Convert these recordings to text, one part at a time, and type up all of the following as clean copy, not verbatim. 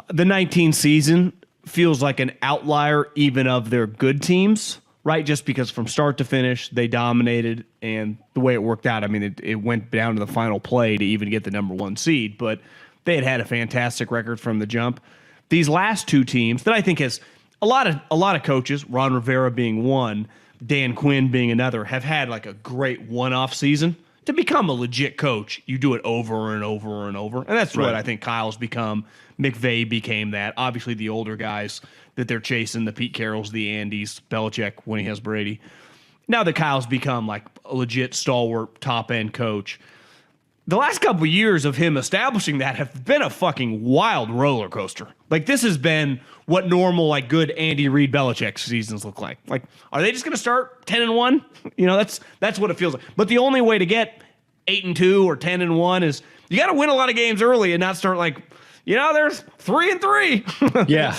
the 19 season feels like an outlier even of their good teams, right? Just because from start to finish, they dominated, and the way it worked out, I mean, it went down to the final play to even get the number 1 seed, but they had a fantastic record from the jump. These last 2 teams that I think has a lot of coaches, Ron Rivera being one, Dan Quinn being another, have had like a great one-off season. To become a legit coach, you do it over and over and over. And that's what I think Kyle's become. McVay became that. Obviously, the older guys that they're chasing, the Pete Carrolls, the Andys, Belichick when he has Brady. Now that Kyle's become like a legit stalwart top-end coach, the last couple of years of him establishing that have been a fucking wild roller coaster. Like, this has been what normal, like, good Andy Reid Belichick seasons look like. Like, are they just going to start 10-1? You know, that's what it feels like. But the only way to get 8-2 or 10-1 is you got to win a lot of games early and not start like, you know, there's 3-3. Yeah,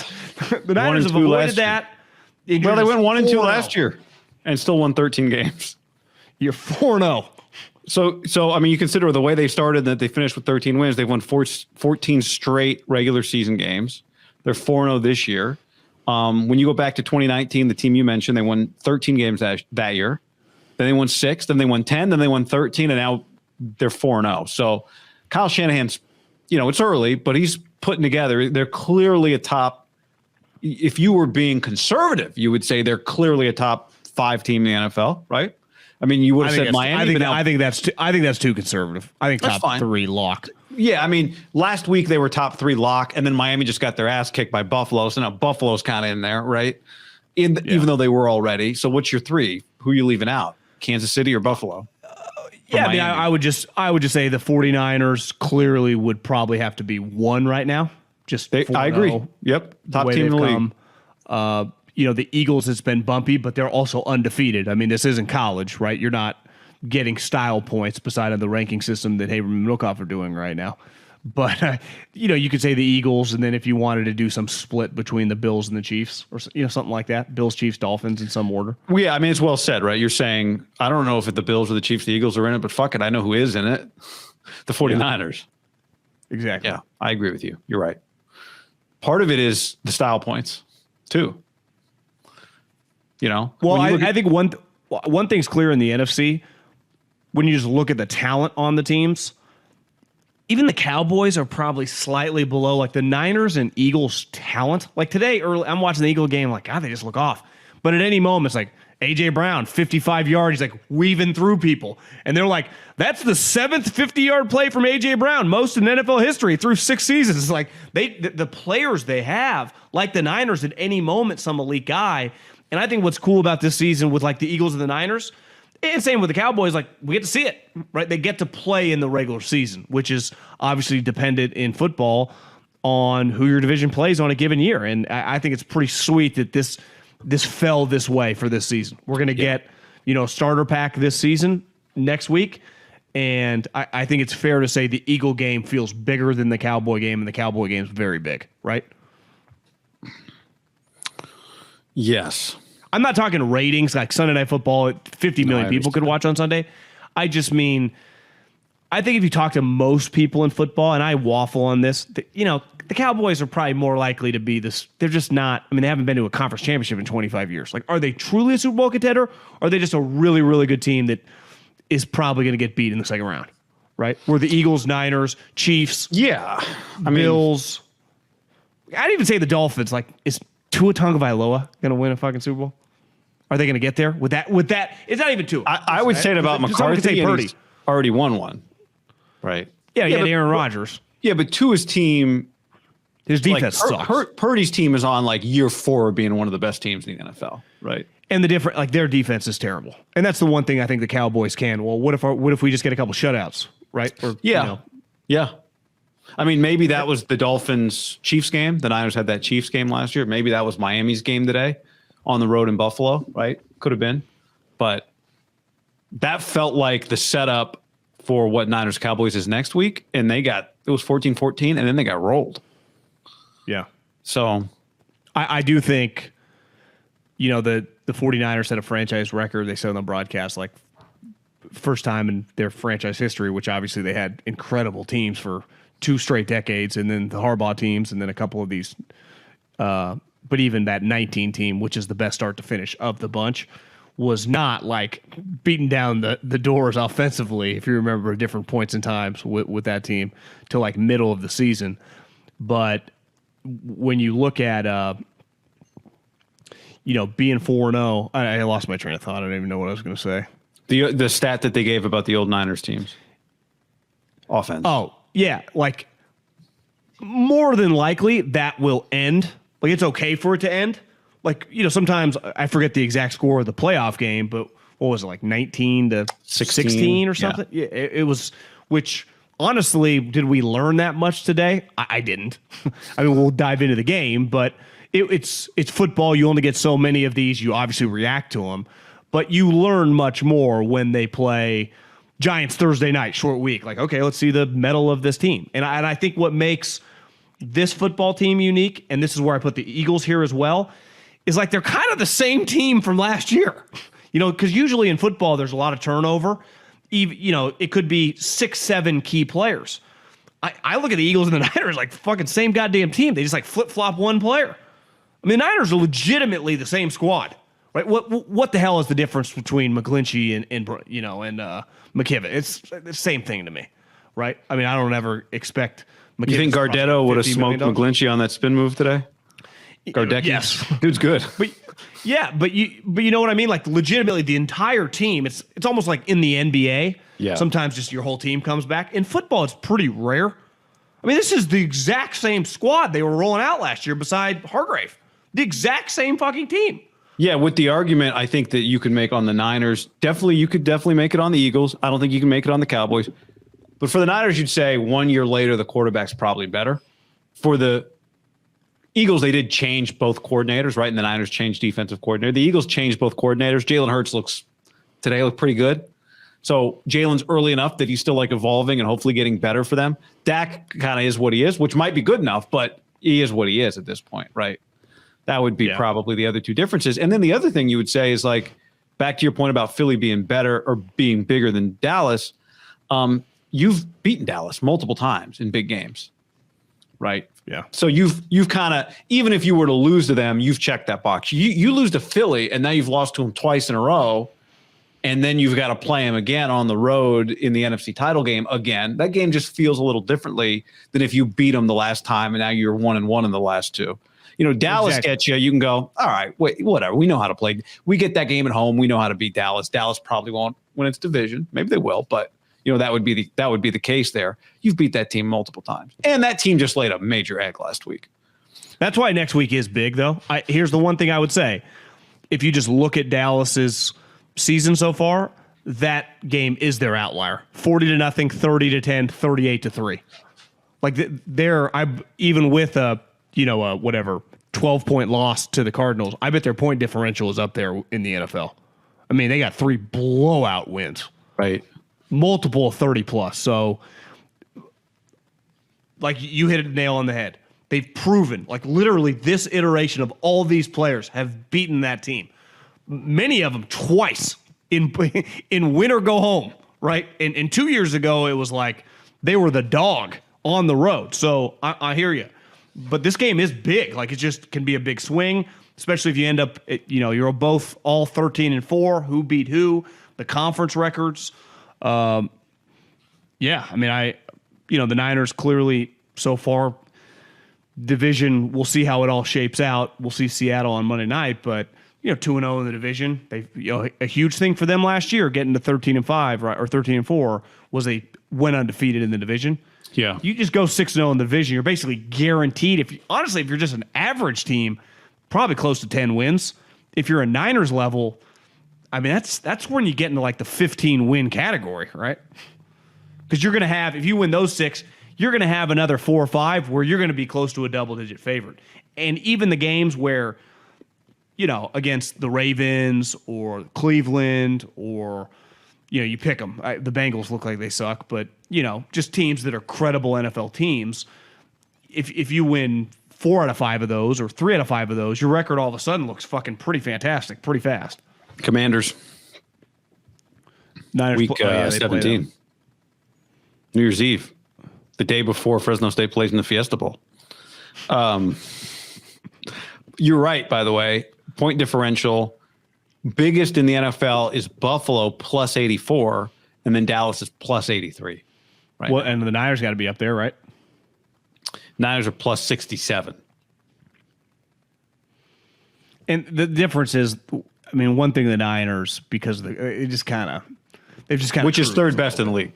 the Niners have avoided that. Well, they went 1-2 last year and still won 13 games. You're 4-0. So I mean, you consider the way they started, that they finished with 13 wins. They've won 14 straight regular season games. They're 4-0 this year. When you go back to 2019, the team you mentioned, they won 13 games that year. Then they won 6, then they won 10, then they won 13, and now they're 4-0. So Kyle Shanahan's, you know, it's early, but he's putting together. They're clearly a top. If you were being conservative, you would say they're clearly a top 5 team in the NFL, right? I mean, you would have said Miami. I think that's too conservative. I think top 3 lock. Yeah, I mean, last week they were top 3 lock, and then Miami just got their ass kicked by Buffalo. So now Buffalo's kind of in there, right? Even though they were already. So what's your 3? Who are you leaving out? Kansas City or Buffalo? Yeah, I mean, I would just say the 49ers clearly would probably have to be 1 right now. I agree. Yep, top team in the league. You know, the Eagles, it's been bumpy, but they're also undefeated. I mean, this isn't college, right? You're not getting style points beside the ranking system that Haberman and MIDDLEKAUFF are doing right now. But, you know, you could say the Eagles, and then if you wanted to do some split between the Bills and the Chiefs, or, you know, something like that, Bills, Chiefs, Dolphins in some order. Well, yeah, I mean, it's well said, right? You're saying, I don't know if the Bills or the Chiefs, the Eagles are in it, but fuck it, I know who is in it. The 49ers. Yeah. Exactly. Yeah, I agree with you. You're right. Part of it is the style points, too. You know, well, I think one thing's clear in the NFC. When you just look at the talent on the teams, even the Cowboys are probably slightly below like the Niners and Eagles talent. Like today, early, I'm watching the Eagle game, like, God, they just look off. But at any moment, it's like A.J. Brown, 55 yards, he's like weaving through people. And they're like, that's the 7th 50-yard play from A.J. Brown, most in NFL history through 6 seasons. It's like the players they have, like the Niners, at any moment, some elite guy. And I think what's cool about this season with like the Eagles and the Niners, and same with the Cowboys, like we get to see it, right? They get to play in the regular season, which is obviously dependent in football on who your division plays on a given year. And I think it's pretty sweet that this fell this way for this season. We're going to get, you know, starter pack this season next week. And I think it's fair to say the Eagle game feels bigger than the Cowboy game, and the Cowboy game is very big, right? Yes. I'm not talking ratings like Sunday Night Football, 50 million people could watch on Sunday. I just mean, I think if you talk to most people in football, and I waffle on this, you know, the Cowboys are probably more likely to be this. They're just not, I mean, they haven't been to a conference championship in 25 years. Like, are they truly a Super Bowl contender? Or are they just a really, really good team that is probably going to get beat in the second round, right? Where the Eagles, Niners, Chiefs, Bills. I'd even say the Dolphins, like, is Tua Tagovailoa going to win a fucking Super Bowl? Are they going to get there with that? It's not even Tua. I would say it about McCarthy. And he's already won one, right? Yeah, he had Aaron Rodgers. Yeah, but Tua's team, his defense sucks. Purdy's team is on like year 4 of being one of the best teams in the NFL, right? And their defense is terrible. And that's the one thing I think the Cowboys can. Well, what if we just get a couple shutouts, right? Or, yeah. I mean, maybe that was the Dolphins-Chiefs game. The Niners had that Chiefs game last year. Maybe that was Miami's game today on the road in Buffalo, right? Could have been. But that felt like the setup for what Niners-Cowboys is next week. And it was 14-14, and then they got rolled. Yeah. So I do think, you know, the 49ers set a franchise record. They said on the broadcast, like, first time in their franchise history, which obviously they had incredible teams for 2 straight decades, and then the Harbaugh teams, and then a couple of these. But even that 19 team, which is the best start to finish of the bunch, was not like beating down the doors offensively, if you remember different points in times with that team, till like middle of the season. But when you look at, being 4-0, I lost my train of thought. I don't even know what I was going to say. The stat that they gave about the old Niners teams. Offense. Oh, yeah. Like, more than likely, that will end. Like, it's okay for it to end. Like, sometimes I forget the exact score of the playoff game, but what was it, like 19 to 16 or something? Yeah, it was, which honestly, did we learn that much today? I didn't. I mean, we'll dive into the game, but it's football. You only get so many of these. You obviously react to them, but you learn much more when they play Giants Thursday night, short week. Like, okay, let's see the mettle of this team. And I think what makes this football team unique, and this is where I put the Eagles here as well, is like they're kind of the same team from last year. Because usually in football there's a lot of turnover. Even, it could be 6-7 key players. I look at the Eagles and the Niners like fucking same goddamn team. They just like flip-flop one player. I mean, the Niners are legitimately the same squad, right? What the hell is the difference between McGlinchey and McKivitt? It's the same thing to me, right? I mean, I don't ever expect McKivitt. You think Gardetto would have smoked McGlinchey on that spin move today? Gardecki? Yes. Dude's good. But you know what I mean? Like, legitimately, the entire team, it's almost like in the NBA. Yeah. Sometimes just your whole team comes back. In football, it's pretty rare. I mean, this is the exact same squad they were rolling out last year beside Hargrave. The exact same fucking team. Yeah, with the argument I think that you could make on the Niners, you could definitely make it on the Eagles. I don't think you can make it on the Cowboys. But for the Niners, you'd say 1 year later, the quarterback's probably better. For the Eagles, they did change both coordinators, right? And the Niners changed defensive coordinator. The Eagles changed both coordinators. Jalen Hurts looked pretty good. So Jalen's early enough that he's still like evolving and hopefully getting better for them. Dak kind of is what he is, which might be good enough, but he is what he is at this point, right? That would be probably the other two differences. And then the other thing you would say is, like, back to your point about Philly being better or being bigger than Dallas, you've beaten Dallas multiple times in big games, right? Yeah. So you've kind of, even if you were to lose to them, you've checked that box. You lose to Philly, and now you've lost to them twice in a row, and then you've got to play them again on the road in the NFC title game again. That game just feels a little differently than if you beat them the last time, and now you're 1-1 in the last two. Dallas gets you. You can go, all right, wait, whatever. We know how to play. We get that game at home. We know how to beat Dallas. Dallas probably won't win its division. Maybe they will, but that would be the case there. You've beat that team multiple times, and that team just laid a major egg last week. That's why next week is big, though. Here's the one thing I would say: if you just look at Dallas's season so far, that game is their outlier. 40-0, 30-10, 38-3. Like they're even with a whatever 12-point loss to the Cardinals, I bet their point differential is up there in the NFL. I mean, they got 3 blowout wins, right? Multiple 30+. So, like, you hit a nail on the head. They've proven, like, literally this iteration of all these players have beaten that team. Many of them twice in win or go home, right? And 2 years ago, it was like they were the dog on the road. So I hear you. But this game is big. Like, it just can be a big swing, especially if you end up, you're both all 13-4. Who beat who? The conference records. I mean, the Niners clearly so far division. We'll see how it all shapes out. We'll see Seattle on Monday night, but 2-0 in the division. They, a huge thing for them last year, getting to 13-5, right, or 13-4, was they went undefeated in the division. Yeah. You just go 6-0 in the division, you're basically guaranteed. If you're just an average team, probably close to 10 wins. If you're a Niners level, I mean, that's when you get into like the 15-win category, right? Because you're going to have, if you win those 6, you're going to have another 4 or 5 where you're going to be close to a double-digit favorite. And even the games where, against the Ravens or Cleveland or, you pick them. The Bengals look like they suck, but, just teams that are credible NFL teams. If you win 4 out of 5 of those or 3 out of 5 of those, your record all of a sudden looks fucking pretty fantastic, pretty fast. Commanders. Niners Week 17. New Year's Eve. the day before Fresno State plays in the Fiesta Bowl. You're right, by the way. Point differential, biggest in the NFL is Buffalo plus 84, and then Dallas is plus 83. Right. Well, and the Niners got to be up there, right? Niners are plus 67. And the difference is, I mean, one thing the Niners, because they've just kind of Which is third best in the league.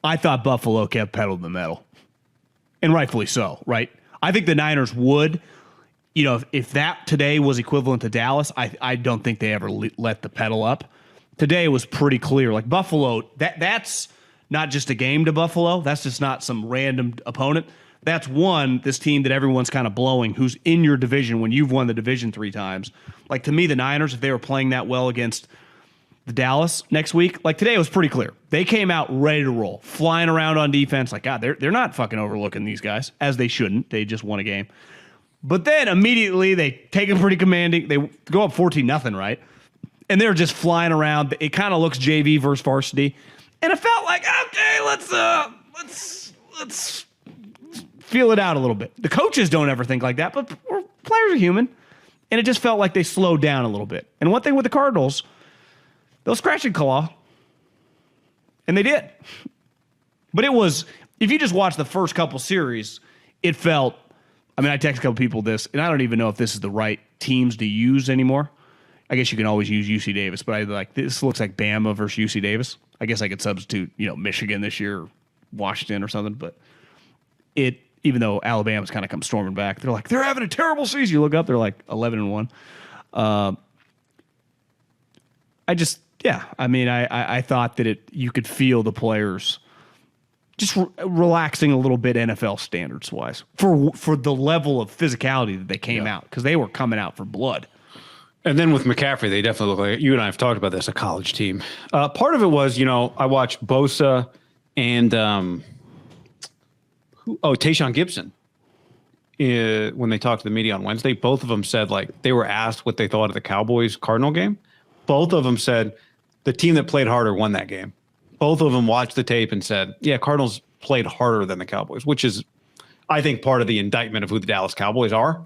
I thought Buffalo kept pedal to the metal, and rightfully so, right? I think the Niners would, if that today was equivalent to Dallas, I don't think they ever let the pedal up. Today was pretty clear. Like Buffalo, that's not just a game to Buffalo. That's just not some random opponent. That's this team that everyone's kind of blowing, who's in your division when you've won the division 3 times. Like, to me, the Niners, if they were playing that well against the Dallas next week, like today, it was pretty clear. They came out ready to roll, flying around on defense. Like, God, they're not fucking overlooking these guys, as they shouldn't. They just won a game. But then immediately they take them pretty commanding. They go up 14-0, right? And they're just flying around. It kind of looks JV versus varsity. And it felt like, okay, let's feel it out a little bit. The coaches don't ever think like that, but players are human. And it just felt like they slowed down a little bit. And one thing with the Cardinals, they'll scratch and claw. And they did. But it was, if you just watch the first couple series, it felt, I mean, I texted a couple people this, and I don't even know if this is the right teams to use anymore. I guess you can always use UC Davis, but this looks like Bama versus UC Davis. I guess I could substitute, Michigan this year, or Washington or something, but even though Alabama's kind of come storming back, they're having a terrible season. You look up, they're like 11-1. I thought that you could feel the players just relaxing a little bit NFL standards wise for the level of physicality that they came out, because they were coming out for blood. And then with McCaffrey, they definitely look like, you and I have talked about this, a college team. Part of it was, I watched Bosa and Tayshaun Gibson. When they talked to the media on Wednesday, both of them said, like, they were asked what they thought of the Cowboys-Cardinal game. Both of them said the team that played harder won that game. Both of them watched the tape and said, yeah, Cardinals played harder than the Cowboys, which is, I think, part of the indictment of who the Dallas Cowboys are.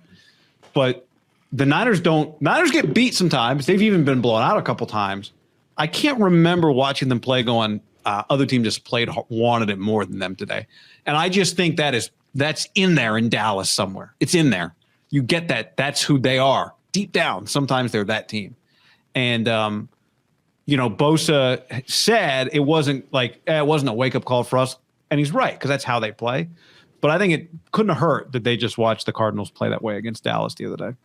But the Niners get beat sometimes. They've even been blown out a couple times. I can't remember watching them play going, other team just wanted it more than them today. And I just think that's in there in Dallas somewhere. It's in there. You get that. That's who they are. Deep down, sometimes they're that team. And, Bosa said it wasn't a wake-up call for us. And he's right, because that's how they play. But I think it couldn't have hurt that they just watched the Cardinals play that way against Dallas the other day.